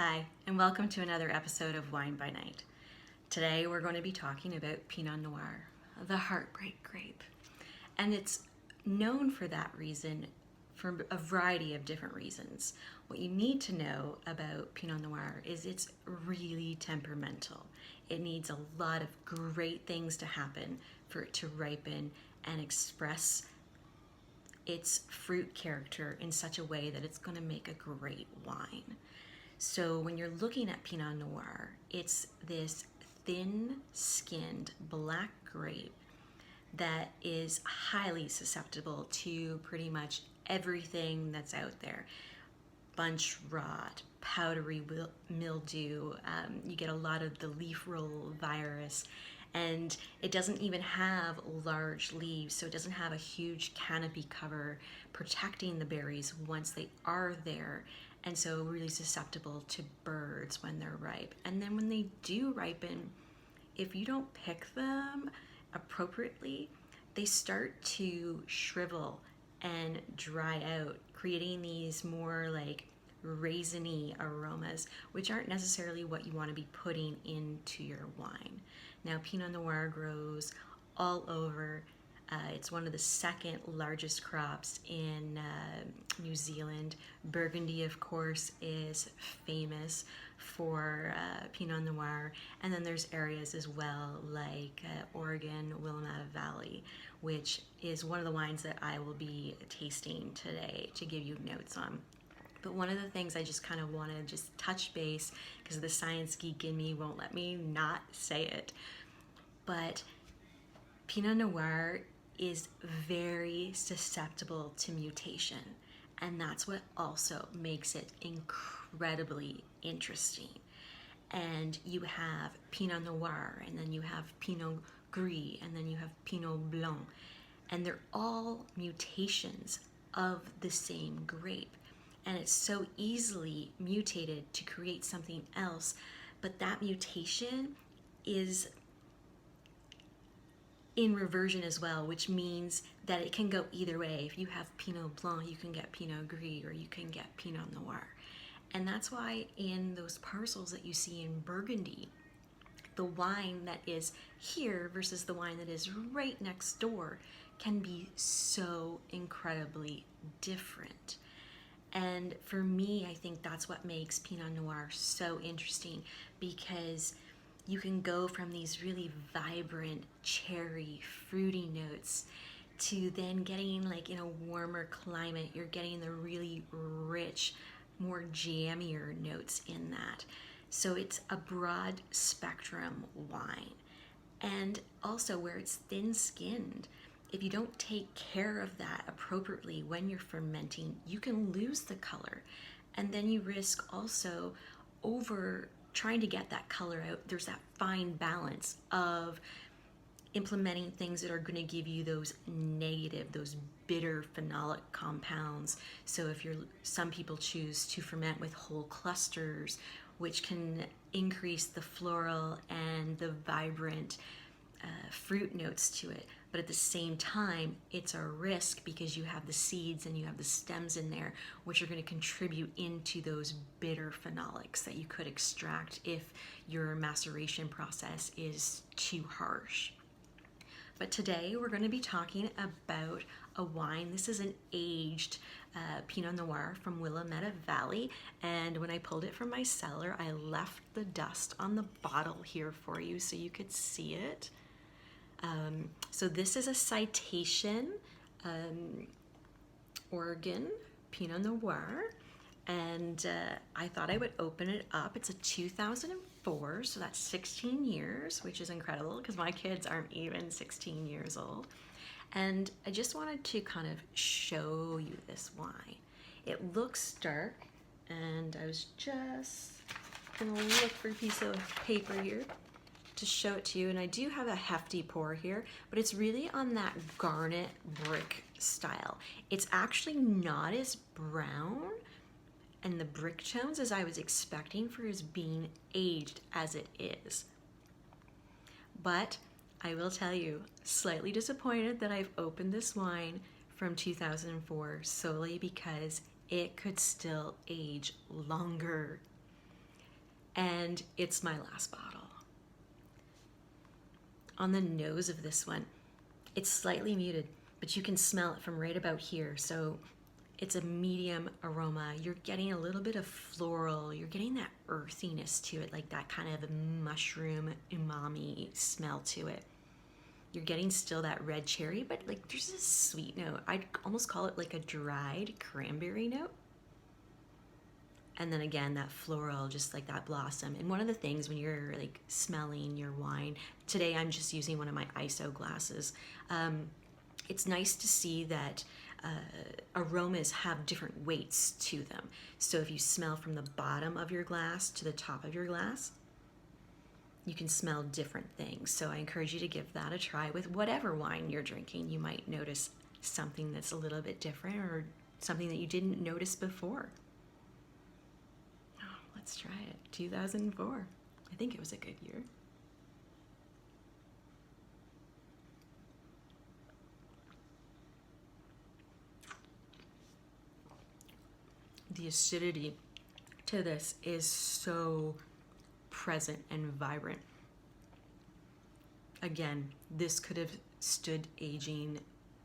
Hi, and welcome to another episode of Wine by Night. Today we're going to be talking about Pinot Noir, the heartbreak grape. And it's known for that reason, for a variety of different reasons. What you need to know about Pinot Noir is it's really temperamental. It needs a lot of great things to happen for it to ripen and express its fruit character in such a way that it's going to make a great wine. So when you're looking at Pinot Noir, it's this thin-skinned black grape that is highly susceptible to pretty much everything that's out there. Bunch rot, powdery mildew, you get a lot of the leaf roll virus, and it doesn't even have large leaves, so it doesn't have a huge canopy cover protecting the berries once they are there, and so really susceptible to birds when they're ripe. And then when they do ripen, if you don't pick them appropriately, they start to shrivel and dry out, creating these more like raisiny aromas, which aren't necessarily what you want to be putting into your wine. Now, Pinot Noir grows all over. It's one of the second largest crops in New Zealand. Burgundy, of course, is famous for Pinot Noir. And then there's areas as well like Oregon, Willamette Valley, which is one of the wines that I will be tasting today to give you notes on. But one of the things I just kind of want to just touch base, because the science geek in me won't let me not say it, but Pinot Noir is very susceptible to mutation, and that's what also makes it incredibly interesting. And you have Pinot Noir, and then you have Pinot Gris, and then you have Pinot Blanc, and they're all mutations of the same grape. And it's so easily mutated to create something else, but that mutation is in reversion as well, which means that it can go either way. If you have Pinot Blanc, you can get Pinot Gris, or you can get Pinot Noir. And that's why in those parcels that you see in Burgundy, the wine that is here versus the wine that is right next door can be so incredibly different. And for me, I think that's what makes Pinot Noir so interesting, because you can go from these really vibrant cherry fruity notes to then getting, like, in a warmer climate, you're getting the really rich, more jammier notes in that. So it's a broad spectrum wine. And also where it's thin-skinned, if you don't take care of that appropriately when you're fermenting, you can lose the color. And then you risk also over trying to get that color out. There's that fine balance of implementing things that are going to give you those negative, those bitter phenolic compounds. So if some people choose to ferment with whole clusters, which can increase the floral and the vibrant fruit notes to it. But at the same time, it's a risk because you have the seeds and you have the stems in there, which are going to contribute into those bitter phenolics that you could extract if your maceration process is too harsh. But today we're going to be talking about a wine. This is an aged Pinot Noir from Willamette Valley, and when I pulled it from my cellar, I left the dust on the bottle here for you so you could see it. So this is a Citation Oregon Pinot Noir, and I thought I would open it up. It's a 2004, so that's 16 years, which is incredible because my kids aren't even 16 years old. And I just wanted to kind of show you this wine. It looks dark, and I was just gonna look for a piece of paper here to show it to you, and I do have a hefty pour here, but it's really on that garnet brick style. It's actually not as brown and the brick tones as I was expecting for as being aged as it is. But I will tell you, slightly disappointed that I've opened this wine from 2004 solely because it could still age longer. and it's my last bottle. On the nose of this one, it's slightly muted, but you can smell it from right about here. So it's a medium aroma. You're getting a little bit of floral. You're getting that earthiness to it, like that kind of mushroom umami smell to it. You're getting still that red cherry, but like there's a sweet note. I'd almost call it like a dried cranberry note. And then again, that floral, just like that blossom. And one of the things when you're like smelling your wine, today I'm just using one of my ISO glasses. It's nice to see that aromas have different weights to them. So if you smell from the bottom of your glass to the top of your glass, you can smell different things. So I encourage you to give that a try with whatever wine you're drinking. You might notice something that's a little bit different or something that you didn't notice before. Let's try it. 2004. I think it was a good year. The acidity to this is so present and vibrant. Again, this could have stood aging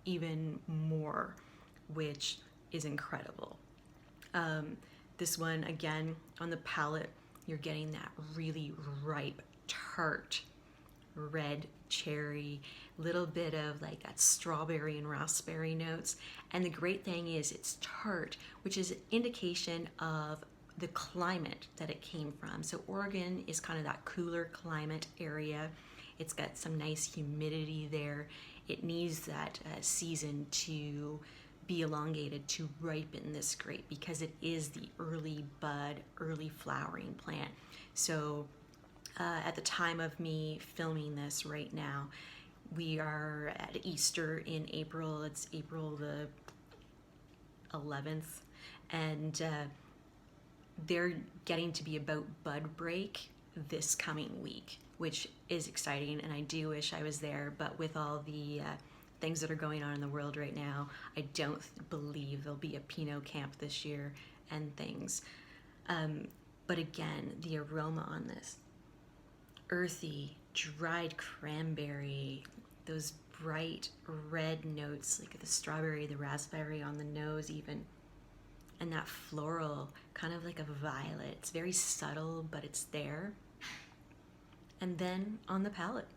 even more, which is incredible. This one, again, on the palate, you're getting that really ripe, tart, red cherry, little bit of like that strawberry and raspberry notes. And the great thing is it's tart, which is an indication of the climate that it came from. So Oregon is kind of that cooler climate area. It's got some nice humidity there. It needs that season to be elongated to ripen this grape because it is the early bud, early flowering plant. So at the time of me filming this right now, we are at Easter in April. It's April the 11th, and they're getting to be about bud break this coming week, which is exciting, and I do wish I was there, but with all the things that are going on in the world right now, I don't believe there'll be a Pinot camp this year and things. But again, the aroma on this, earthy, dried cranberry, those bright red notes, like the strawberry, the raspberry on the nose even, and that floral, kind of like a violet. It's very subtle, but it's there. And then on the palate,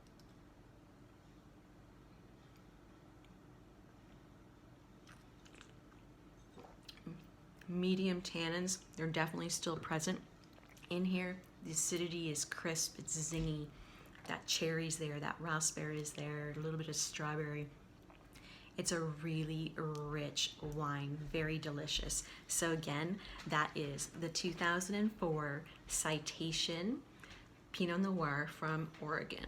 medium tannins, they're definitely still present in here. The acidity is crisp, it's zingy. That cherry's there, that raspberry is there, a little bit of strawberry. It's a really rich wine, very delicious. So again, that is the 2004 Citation Pinot Noir from Oregon.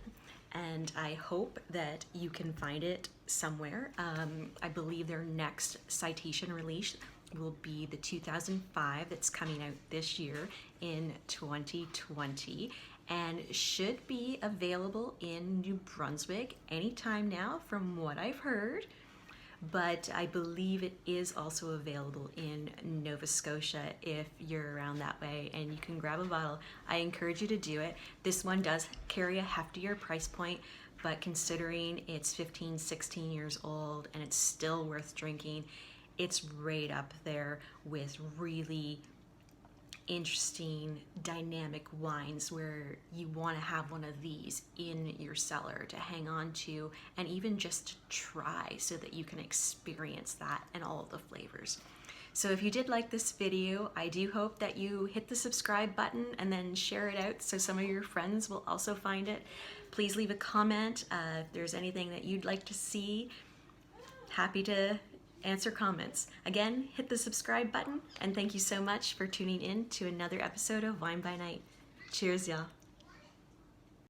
And I hope that you can find it somewhere. I believe their next Citation release will be the 2005 that's coming out this year in 2020 and should be available in New Brunswick anytime now from what I've heard. But I believe it is also available in Nova Scotia if you're around that way and you can grab a bottle. I encourage you to do it. This one does carry a heftier price point, but considering it's 15, 16 years old and it's still worth drinking, it's right up there with really interesting, dynamic wines where you want to have one of these in your cellar to hang on to and even just to try so that you can experience that and all of the flavors. So if you did like this video, I do hope that you hit the subscribe button and then share it out so some of your friends will also find it. Please leave a comment if there's anything that you'd like to see. Happy to answer comments. Again, hit the subscribe button, and thank you so much for tuning in to another episode of Wine by Night. Cheers, y'all.